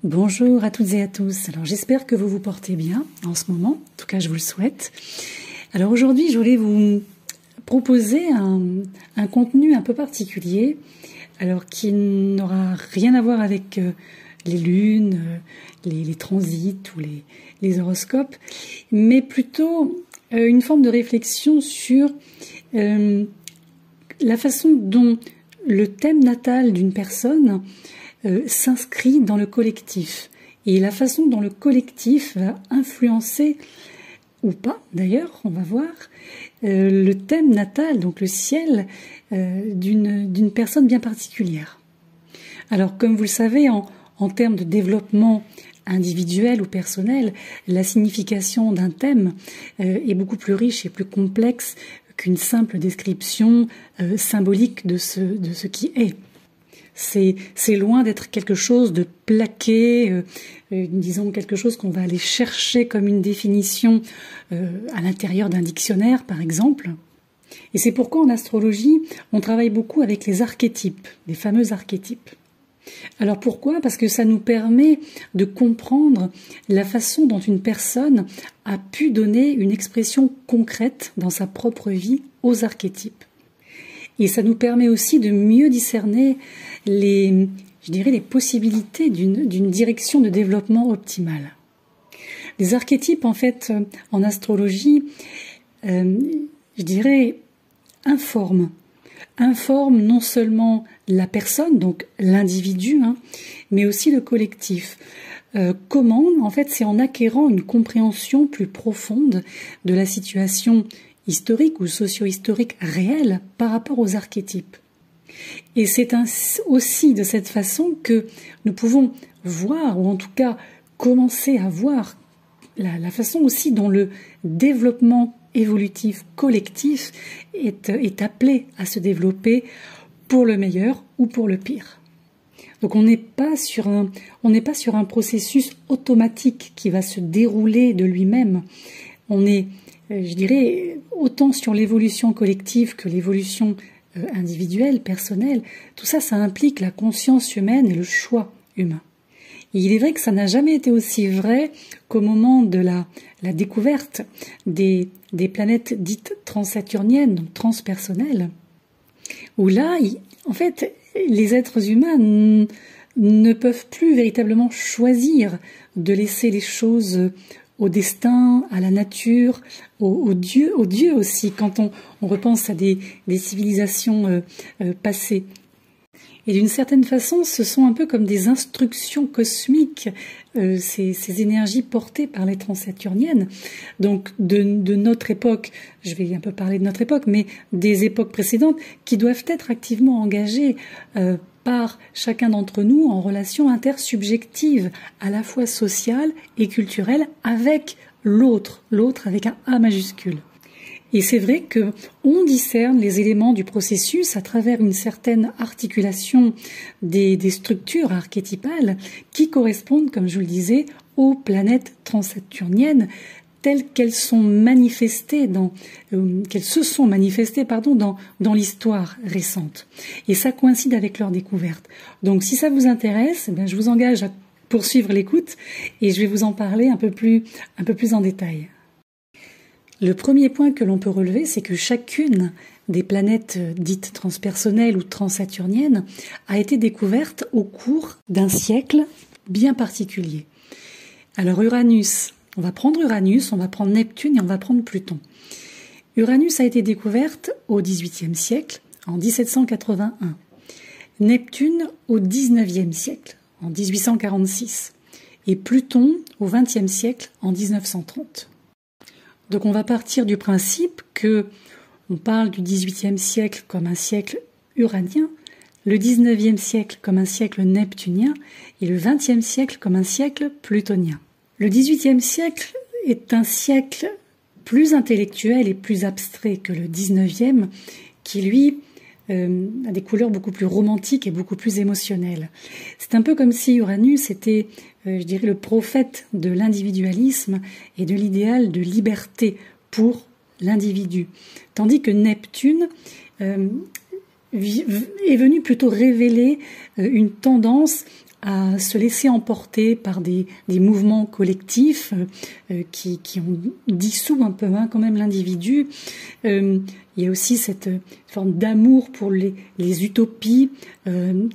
Bonjour à toutes et à tous. Alors j'espère que vous vous portez bien en ce moment, en tout cas je vous le souhaite. Alors aujourd'hui je voulais vous proposer un contenu un peu particulier, alors qui n'aura rien à voir avec les lunes, les transits ou les horoscopes, mais plutôt une forme de réflexion sur la façon dont le thème natal d'une personne s'inscrit dans le collectif et la façon dont le collectif va influencer, ou pas d'ailleurs, on va voir, le thème natal, donc le ciel d'une personne bien particulière. Alors comme vous le savez, en termes de développement individuel ou personnel, la signification d'un thème est beaucoup plus riche et plus complexe qu'une simple description symbolique de ce qui est. C'est loin d'être quelque chose de plaqué, disons quelque chose qu'on va aller chercher comme une définition à l'intérieur d'un dictionnaire, par exemple. Et c'est pourquoi en astrologie, on travaille beaucoup avec les archétypes, les fameux archétypes. Alors pourquoi ? Parce que ça nous permet de comprendre la façon dont une personne a pu donner une expression concrète dans sa propre vie aux archétypes. Et ça nous permet aussi de mieux discerner les possibilités d'une direction de développement optimale. Les archétypes, en fait, en astrologie, informent non seulement la personne, donc l'individu, mais aussi le collectif. Comment ? En fait, c'est en acquérant une compréhension plus profonde de la situation historique ou socio-historique réelle par rapport aux archétypes. Et c'est aussi de cette façon que nous pouvons voir, ou en tout cas commencer à voir, la façon aussi dont le développement évolutif collectif est appelé à se développer pour le meilleur ou pour le pire. Donc on n'est pas sur un processus automatique qui va se dérouler de lui-même. On est, autant sur l'évolution collective que l'évolution individuelle, personnelle. Tout ça, ça implique la conscience humaine et le choix humain. Et il est vrai que ça n'a jamais été aussi vrai qu'au moment de la découverte des planètes dites transsaturniennes, donc transpersonnelles, où là, en fait, les êtres humains ne peuvent plus véritablement choisir de laisser les choses au destin, à la nature, aux dieux aussi, quand on repense à des civilisations passées. Et d'une certaine façon, ce sont un peu comme des instructions cosmiques, ces énergies portées par les transsaturniennes. Donc de notre époque, je vais un peu parler de notre époque, mais des époques précédentes qui doivent être activement engagées par chacun d'entre nous en relation intersubjective, à la fois sociale et culturelle, avec l'autre avec un A majuscule. Et c'est vrai que on discerne les éléments du processus à travers une certaine articulation des structures archétypales qui correspondent, comme je vous le disais, aux planètes transsaturniennes telles qu'elles sont manifestées dans l'histoire récente. Et ça coïncide avec leur découverte. Donc si ça vous intéresse, je vous engage à poursuivre l'écoute et je vais vous en parler un peu plus en détail. Le premier point que l'on peut relever, c'est que chacune des planètes dites transpersonnelles ou transsaturniennes a été découverte au cours d'un siècle bien particulier. Alors Uranus, on va prendre Neptune et on va prendre Pluton. Uranus a été découverte au XVIIIe siècle, en 1781. Neptune au XIXe siècle, en 1846. Et Pluton au XXe siècle, en 1930. Donc on va partir du principe que on parle du XVIIIe siècle comme un siècle uranien, le XIXe siècle comme un siècle neptunien et le XXe siècle comme un siècle plutonien. Le XVIIIe siècle est un siècle plus intellectuel et plus abstrait que le XIXe, qui lui a des couleurs beaucoup plus romantiques et beaucoup plus émotionnelles. C'est un peu comme si Uranus était, le prophète de l'individualisme et de l'idéal de liberté pour l'individu. Tandis que Neptune est venu plutôt révéler une tendance à se laisser emporter par des mouvements collectifs qui ont dissous un peu quand même l'individu. Il y a aussi cette forme d'amour pour les utopies,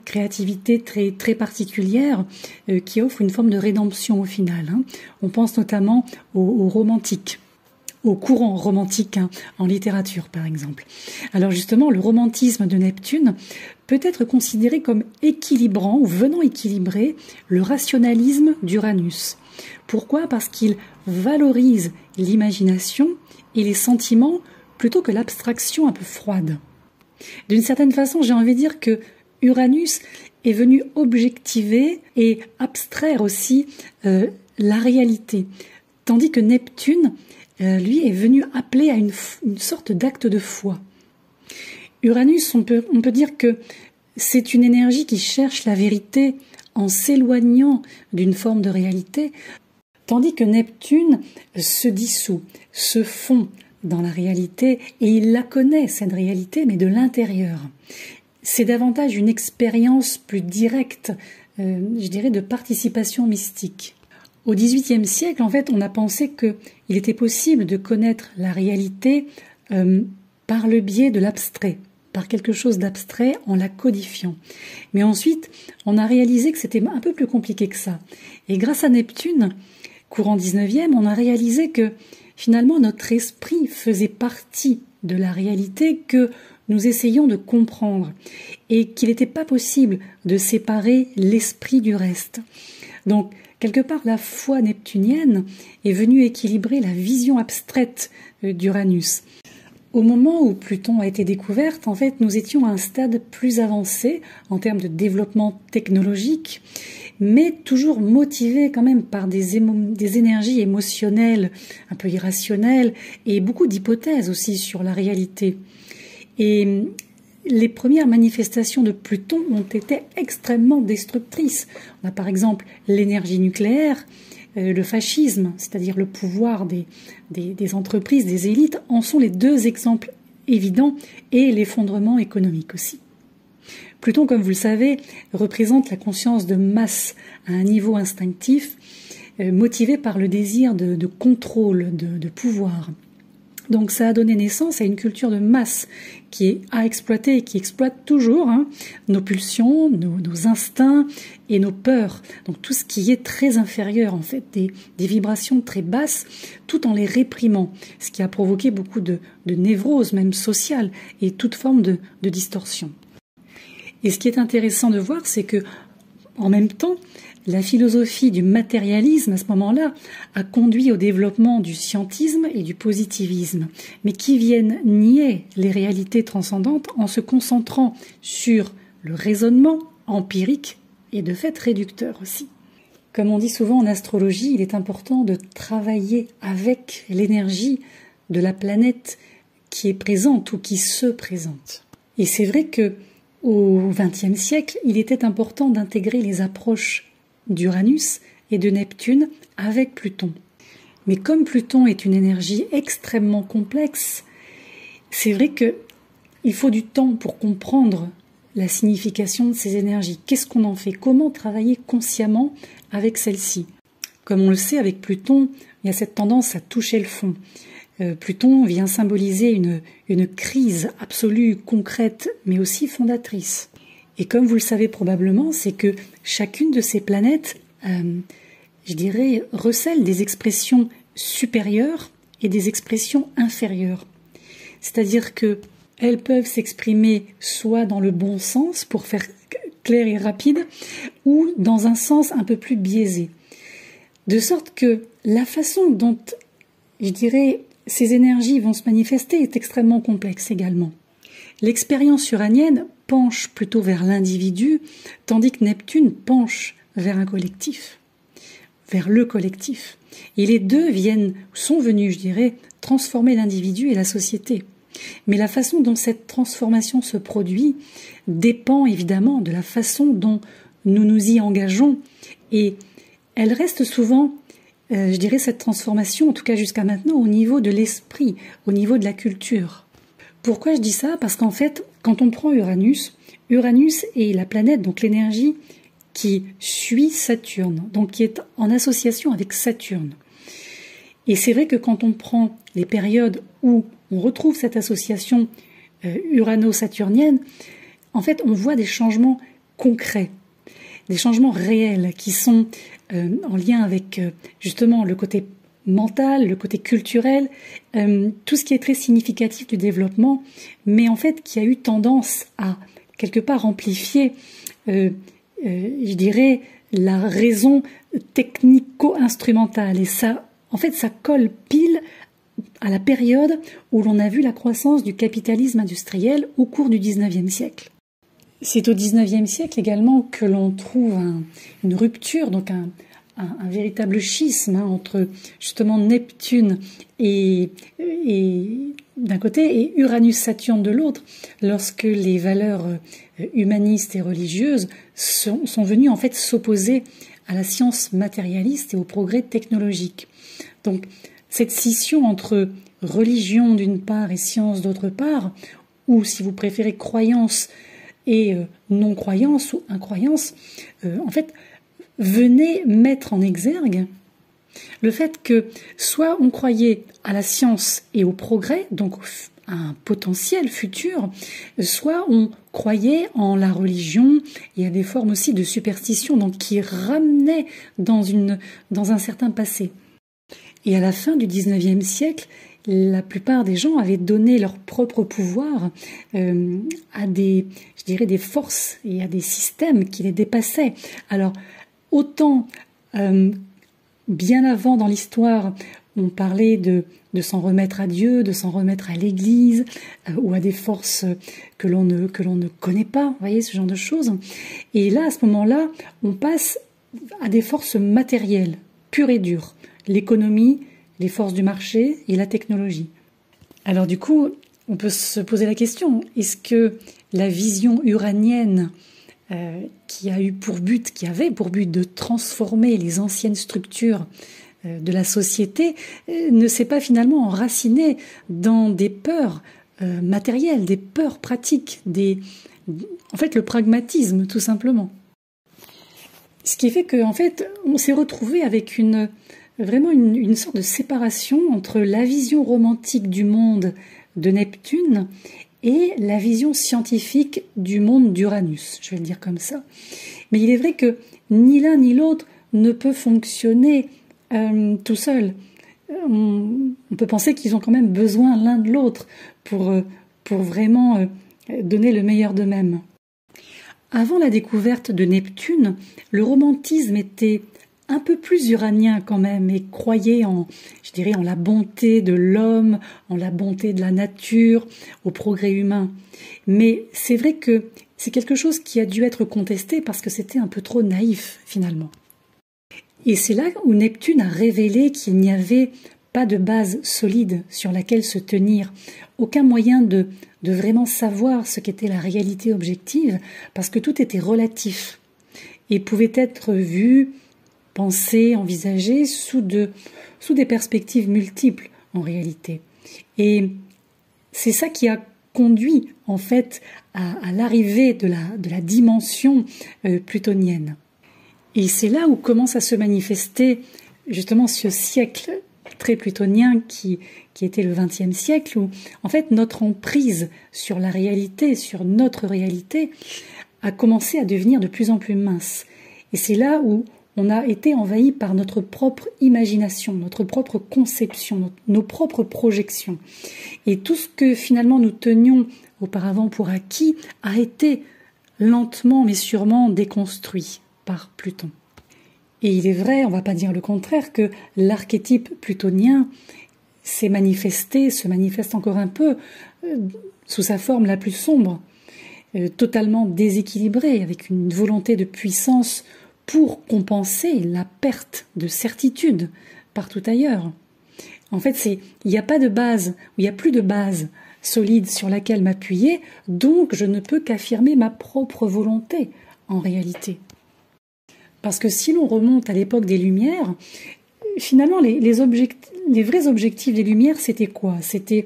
créativité très, très particulière qui offre une forme de rédemption au final. On pense notamment aux romantiques, au courant romantique en littérature par exemple. Alors justement, le romantisme de Neptune peut être considéré comme équilibrant ou venant équilibrer le rationalisme d'Uranus. Pourquoi ? Parce qu'il valorise l'imagination et les sentiments plutôt que l'abstraction un peu froide. D'une certaine façon, j'ai envie de dire que Uranus est venu objectiver et abstraire aussi la réalité, tandis que Neptune, lui, est venu appeler à une sorte d'acte de foi. Uranus, on peut dire que c'est une énergie qui cherche la vérité en s'éloignant d'une forme de réalité, tandis que Neptune se dissout, se fond dans la réalité et il la connaît, cette réalité, mais de l'intérieur. C'est davantage une expérience plus directe, je dirais, de participation mystique. Au XVIIIe siècle, en fait, on a pensé qu'il était possible de connaître la réalité par le biais de l'abstrait, par quelque chose d'abstrait en la codifiant. Mais ensuite, on a réalisé que c'était un peu plus compliqué que ça. Et grâce à Neptune, courant XIXe, on a réalisé que finalement notre esprit faisait partie de la réalité que nous essayons de comprendre et qu'il n'était pas possible de séparer l'esprit du reste. Donc, quelque part, la foi neptunienne est venue équilibrer la vision abstraite d'Uranus. Au moment où Pluton a été découverte, en fait, nous étions à un stade plus avancé en termes de développement technologique, mais toujours motivé quand même par des énergies émotionnelles un peu irrationnelles et beaucoup d'hypothèses aussi sur la réalité. Et les premières manifestations de Pluton ont été extrêmement destructrices. On a par exemple l'énergie nucléaire, le fascisme, c'est-à-dire le pouvoir des entreprises, des élites, en sont les deux exemples évidents, et l'effondrement économique aussi. Pluton, comme vous le savez, représente la conscience de masse à un niveau instinctif, motivé par le désir de contrôle, de pouvoir. Donc ça a donné naissance à une culture de masse qui est à exploiter et qui exploite toujours nos pulsions, nos instincts et nos peurs. Donc tout ce qui est très inférieur, en fait, des vibrations très basses, tout en les réprimant, ce qui a provoqué beaucoup de névrose, même sociale, et toute forme de distorsion. Et ce qui est intéressant de voir, c'est que, en même temps, la philosophie du matérialisme, à ce moment-là, a conduit au développement du scientisme et du positivisme, mais qui viennent nier les réalités transcendantes en se concentrant sur le raisonnement empirique et de fait réducteur aussi. Comme on dit souvent en astrologie, il est important de travailler avec l'énergie de la planète qui est présente ou qui se présente. Et c'est vrai que au XXe siècle, il était important d'intégrer les approches d'Uranus et de Neptune avec Pluton. Mais comme Pluton est une énergie extrêmement complexe, c'est vrai qu'il faut du temps pour comprendre la signification de ces énergies. Qu'est-ce qu'on en fait? Comment travailler consciemment avec celle-ci? Comme on le sait, avec Pluton, il y a cette tendance à toucher le fond. Pluton vient symboliser une crise absolue, concrète, mais aussi fondatrice. Et comme vous le savez probablement, c'est que chacune de ces planètes, je dirais, recèle des expressions supérieures et des expressions inférieures. C'est-à-dire que elles peuvent s'exprimer soit dans le bon sens, pour faire clair et rapide, ou dans un sens un peu plus biaisé. De sorte que la façon dont, je dirais, ces énergies vont se manifester est extrêmement complexe également. L'expérience uranienne penche plutôt vers l'individu, tandis que Neptune penche vers un collectif, vers le collectif. Et les deux sont venus, je dirais, transformer l'individu et la société. Mais la façon dont cette transformation se produit dépend évidemment de la façon dont nous nous y engageons, et elle reste souvent, je dirais, cette transformation, en tout cas jusqu'à maintenant, au niveau de l'esprit, au niveau de la culture. Pourquoi je dis ça? Parce qu'en fait, quand on prend Uranus, Uranus est la planète, donc l'énergie, qui suit Saturne, donc qui est en association avec Saturne. Et c'est vrai que quand on prend les périodes où on retrouve cette association urano-saturnienne, en fait, on voit des changements concrets, des changements réels qui sont en lien avec justement le côté mental, le côté culturel, tout ce qui est très significatif du développement, mais en fait qui a eu tendance à quelque part amplifier, je dirais, la raison technico-instrumentale. Et ça, en fait, ça colle pile à la période où l'on a vu la croissance du capitalisme industriel au cours du XIXe siècle. C'est au XIXe siècle également que l'on trouve une rupture, donc un véritable schisme entre justement Neptune et d'un côté et Uranus-Saturne de l'autre, lorsque les valeurs humanistes et religieuses sont venues en fait s'opposer à la science matérialiste et au progrès technologique. Donc cette scission entre religion d'une part et science d'autre part, ou si vous préférez croyance et non-croyance ou incroyance, en fait venait mettre en exergue le fait que soit on croyait à la science et au progrès, donc à un potentiel futur, soit on croyait en la religion et à des formes aussi de superstition, donc qui ramenaient dans un certain passé. Et à la fin du XIXe siècle, la plupart des gens avaient donné leur propre pouvoir à des forces et à des systèmes qui les dépassaient. Alors, autant bien avant dans l'histoire, on parlait de s'en remettre à Dieu, de s'en remettre à l'Église ou à des forces que l'on ne connaît pas, vous voyez, ce genre de choses. Et là, à ce moment-là, on passe à des forces matérielles, pures et dures, l'économie, les forces du marché et la technologie. Alors du coup, on peut se poser la question, est-ce que la vision uranienne qui avait pour but de transformer les anciennes structures de la société, ne s'est pas finalement enracinée dans des peurs matérielles, des peurs pratiques, en fait le pragmatisme tout simplement. Ce qui fait qu'en fait on s'est retrouvé avec vraiment une sorte de séparation entre la vision romantique du monde de Neptune et la vision scientifique du monde d'Uranus, je vais le dire comme ça. Mais il est vrai que ni l'un ni l'autre ne peut fonctionner tout seul. On peut penser qu'ils ont quand même besoin l'un de l'autre pour vraiment donner le meilleur d'eux-mêmes. Avant la découverte de Neptune, le romantisme était un peu plus uranien quand même et croyait en la bonté de l'homme, en la bonté de la nature, au progrès humain. Mais c'est vrai que c'est quelque chose qui a dû être contesté parce que c'était un peu trop naïf finalement. Et c'est là où Neptune a révélé qu'il n'y avait pas de base solide sur laquelle se tenir, aucun moyen de vraiment savoir ce qu'était la réalité objective, parce que tout était relatif et pouvait être vu, pensé, envisagé sous des perspectives multiples en réalité. Et c'est ça qui a conduit en fait à l'arrivée de la dimension plutonienne. Et c'est là où commence à se manifester justement ce siècle très plutonien qui était le XXe siècle, où en fait notre emprise sur la réalité, sur notre réalité, a commencé à devenir de plus en plus mince. Et c'est là où on a été envahi par notre propre imagination, notre propre conception, nos propres projections. Et tout ce que finalement nous tenions auparavant pour acquis a été lentement mais sûrement déconstruit par Pluton. Et il est vrai, on ne va pas dire le contraire, que l'archétype plutonien se manifeste encore un peu sous sa forme la plus sombre, totalement déséquilibré, avec une volonté de puissance pour compenser la perte de certitude partout ailleurs. En fait, il n'y a pas de base, il n'y a plus de base solide sur laquelle m'appuyer, donc je ne peux qu'affirmer ma propre volonté, en réalité. Parce que si l'on remonte à l'époque des Lumières, finalement, les vrais objectifs des Lumières, c'était quoi? C'était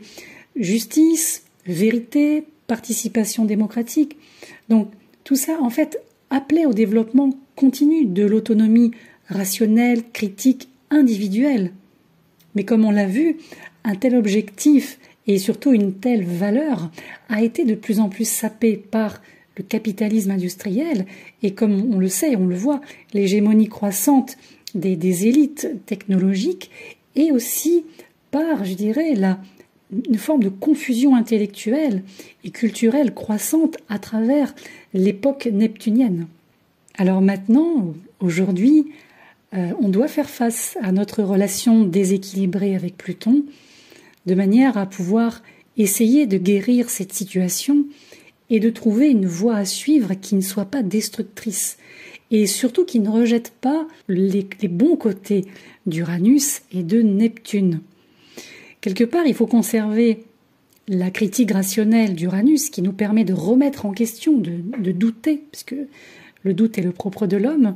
justice, vérité, participation démocratique. Donc, tout ça, en fait, appelait au développement continue de l'autonomie rationnelle, critique, individuelle. Mais comme on l'a vu, un tel objectif et surtout une telle valeur a été de plus en plus sapé par le capitalisme industriel et comme on le sait, on le voit, l'hégémonie croissante des élites technologiques et aussi par, je dirais, une forme de confusion intellectuelle et culturelle croissante à travers l'époque neptunienne. Alors maintenant, aujourd'hui, on doit faire face à notre relation déséquilibrée avec Pluton de manière à pouvoir essayer de guérir cette situation et de trouver une voie à suivre qui ne soit pas destructrice et surtout qui ne rejette pas les bons côtés d'Uranus et de Neptune. Quelque part, il faut conserver la critique rationnelle d'Uranus qui nous permet de remettre en question, de douter, puisque le doute est le propre de l'homme,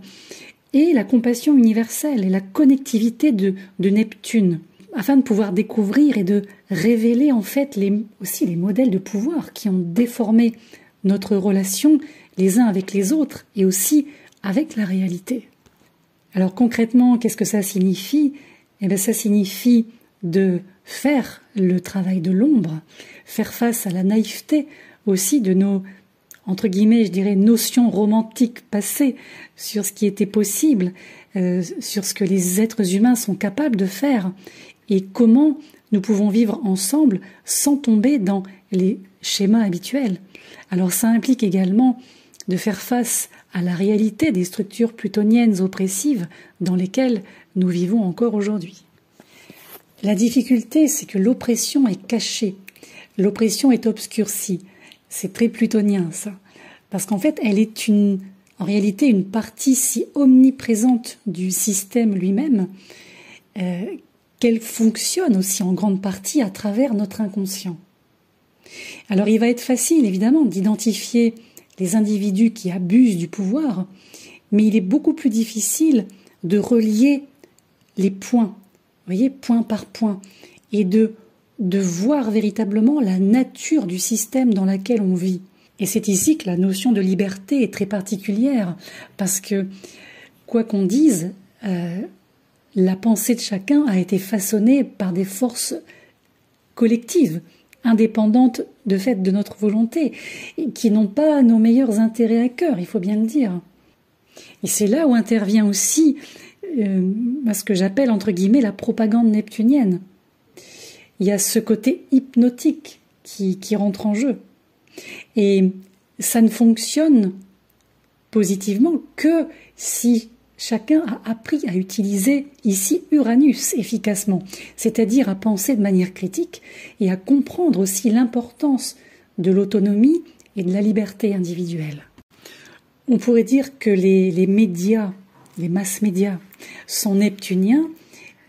et la compassion universelle et la connectivité de Neptune, afin de pouvoir découvrir et de révéler en fait aussi les modèles de pouvoir qui ont déformé notre relation les uns avec les autres et aussi avec la réalité. Alors concrètement, qu'est-ce que ça signifie ? Eh bien, ça signifie de faire le travail de l'ombre, faire face à la naïveté aussi de nos, entre guillemets, je dirais, notions romantiques passées sur ce qui était possible, sur ce que les êtres humains sont capables de faire et comment nous pouvons vivre ensemble sans tomber dans les schémas habituels. Alors ça implique également de faire face à la réalité des structures plutoniennes oppressives dans lesquelles nous vivons encore aujourd'hui. La difficulté, c'est que l'oppression est cachée, l'oppression est obscurcie. C'est très plutonien, ça. Parce qu'en fait, elle est en réalité une partie si omniprésente du système lui-même qu'elle fonctionne aussi en grande partie à travers notre inconscient. Alors il va être facile, évidemment, d'identifier les individus qui abusent du pouvoir, mais il est beaucoup plus difficile de relier les points, vous voyez, point par point, et de voir véritablement la nature du système dans lequel on vit. Et c'est ici que la notion de liberté est très particulière, parce que, quoi qu'on dise, la pensée de chacun a été façonnée par des forces collectives, indépendantes de fait de notre volonté, et qui n'ont pas nos meilleurs intérêts à cœur, il faut bien le dire. Et c'est là où intervient aussi ce que j'appelle, entre guillemets, la propagande neptunienne. Il y a ce côté hypnotique qui rentre en jeu. Et ça ne fonctionne positivement que si chacun a appris à utiliser ici Uranus efficacement, c'est-à-dire à penser de manière critique et à comprendre aussi l'importance de l'autonomie et de la liberté individuelle. On pourrait dire que les médias, les mass médias, sont neptuniens,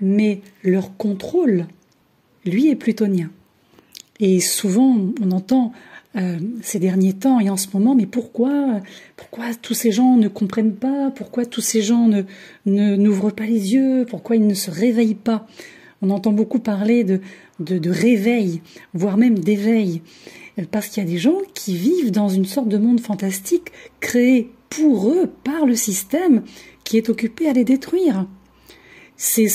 mais leur contrôle, lui, est plutonien. Et souvent, on entend ces derniers temps et en ce moment, mais pourquoi tous ces gens ne comprennent pas, pourquoi tous ces gens n'ouvrent pas les yeux, pourquoi ils ne se réveillent pas. On entend beaucoup parler de réveil, voire même d'éveil, parce qu'il y a des gens qui vivent dans une sorte de monde fantastique créé pour eux par le système qui est occupé à les détruire. C'est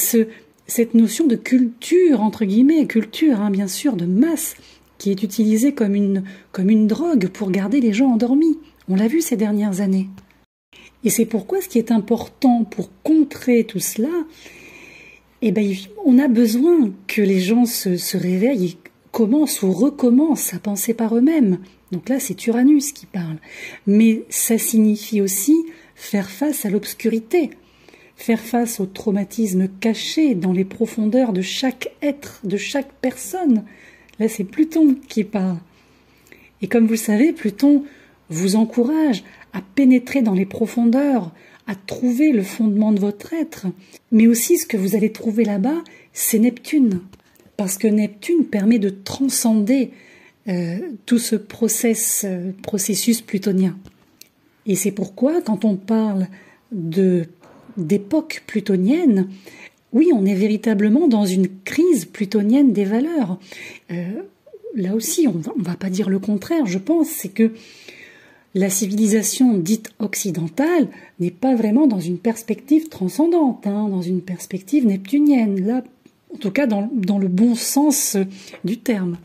cette notion de culture, entre guillemets, culture, bien sûr, de masse, qui est utilisée comme une drogue pour garder les gens endormis. On l'a vu ces dernières années. Et c'est pourquoi ce qui est important pour contrer tout cela, on a besoin que les gens se réveillent et commencent ou recommencent à penser par eux-mêmes. Donc là, c'est Uranus qui parle. Mais ça signifie aussi faire face à l'obscurité, faire face au traumatisme caché dans les profondeurs de chaque être, de chaque personne. Là, c'est Pluton qui parle. Et comme vous le savez, Pluton vous encourage à pénétrer dans les profondeurs, à trouver le fondement de votre être. Mais aussi, ce que vous allez trouver là-bas, c'est Neptune. Parce que Neptune permet de transcender tout ce processus plutonien. Et c'est pourquoi, quand on parle d'époque plutonienne, oui, on est véritablement dans une crise plutonienne des valeurs. Là aussi, on va pas dire le contraire, je pense, c'est que la civilisation dite occidentale n'est pas vraiment dans une perspective transcendante, dans une perspective neptunienne, là, en tout cas dans le bon sens du terme.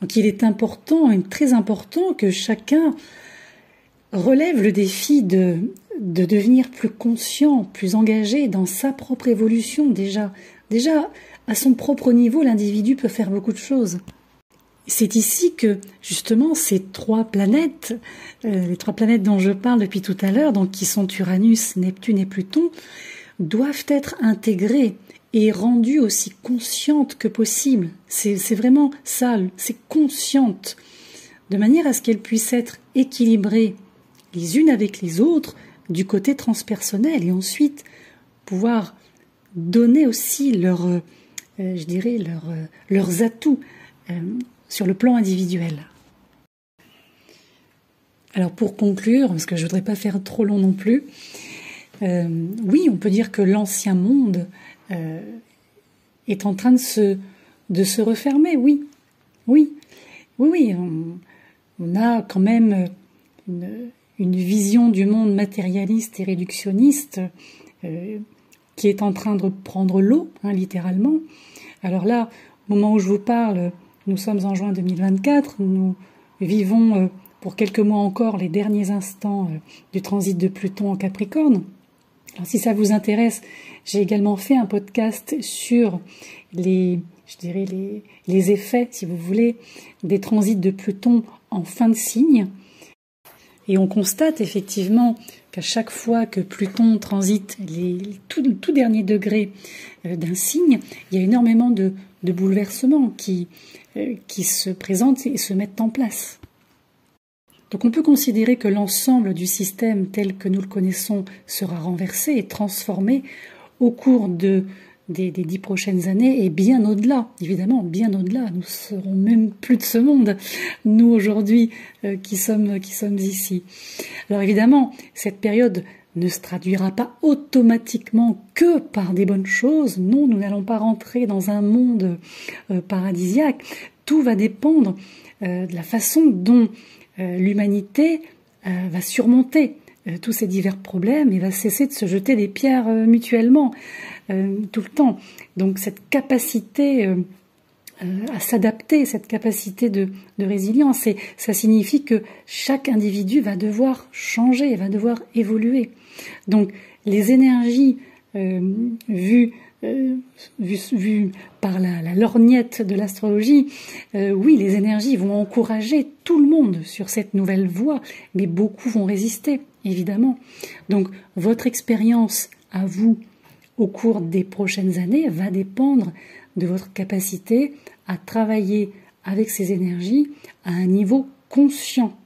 Donc il est important, et très important, que chacun relève le défi de devenir plus conscient, plus engagé dans sa propre évolution déjà. Déjà, à son propre niveau, l'individu peut faire beaucoup de choses. C'est ici que, justement, ces trois planètes, les trois planètes dont je parle depuis tout à l'heure, donc qui sont Uranus, Neptune et Pluton, doivent être intégrées et rendues aussi conscientes que possible. C'est vraiment ça, c'est consciente, de manière à ce qu'elles puissent être équilibrées les unes avec les autres du côté transpersonnel et ensuite pouvoir donner aussi leurs atouts sur le plan individuel. Alors pour conclure, parce que je ne voudrais pas faire trop long non plus, oui, on peut dire que l'ancien monde est en train de se refermer, oui. On a quand même une vision du monde matérialiste et réductionniste qui est en train de prendre l'eau, littéralement. Alors là, au moment où je vous parle, nous sommes en juin 2024, nous vivons pour quelques mois encore les derniers instants du transit de Pluton en Capricorne. Alors si ça vous intéresse, j'ai également fait un podcast sur les effets, si vous voulez, des transits de Pluton en fin de signe. Et on constate effectivement qu'à chaque fois que Pluton transite les tout derniers degrés d'un signe, il y a énormément de bouleversements qui se présentent et se mettent en place. Donc on peut considérer que l'ensemble du système tel que nous le connaissons sera renversé et transformé au cours des 10 prochaines années et bien au-delà, évidemment, bien au-delà. Nous serons même plus de ce monde, nous aujourd'hui qui sommes ici. Alors évidemment, cette période ne se traduira pas automatiquement que par des bonnes choses. Non, nous n'allons pas rentrer dans un monde paradisiaque. Tout va dépendre de la façon dont l'humanité va surmonter tous ces divers problèmes et va cesser de se jeter des pierres mutuellement tout le temps. Donc cette capacité à s'adapter, cette capacité de résilience, et ça signifie que chaque individu va devoir changer, va devoir évoluer. Donc les énergies vues par la lorgnette de l'astrologie, oui, les énergies vont encourager tout le monde sur cette nouvelle voie, mais beaucoup vont résister, évidemment. Donc votre expérience à vous au cours des prochaines années va dépendre de votre capacité à travailler avec ces énergies à un niveau conscient.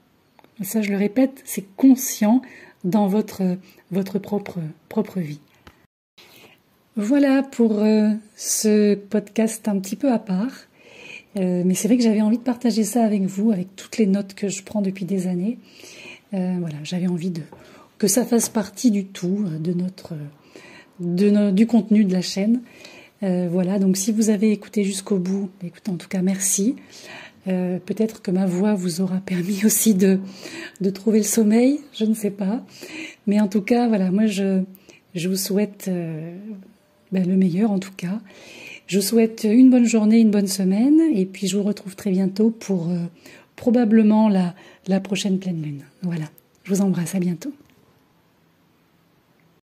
Ça, je le répète, c'est conscient dans votre propre vie. Voilà pour ce podcast un petit peu à part. Mais c'est vrai que j'avais envie de partager ça avec vous, avec toutes les notes que je prends depuis des années. Voilà, j'avais envie que ça fasse partie du tout, du contenu de la chaîne. Voilà, donc si vous avez écouté jusqu'au bout, écoutez, en tout cas merci. Peut-être que ma voix vous aura permis aussi de trouver le sommeil, je ne sais pas. Mais en tout cas, voilà, moi je vous souhaite le meilleur en tout cas. Je vous souhaite une bonne journée, une bonne semaine, et puis je vous retrouve très bientôt pour probablement la prochaine pleine lune. Voilà, je vous embrasse, à bientôt.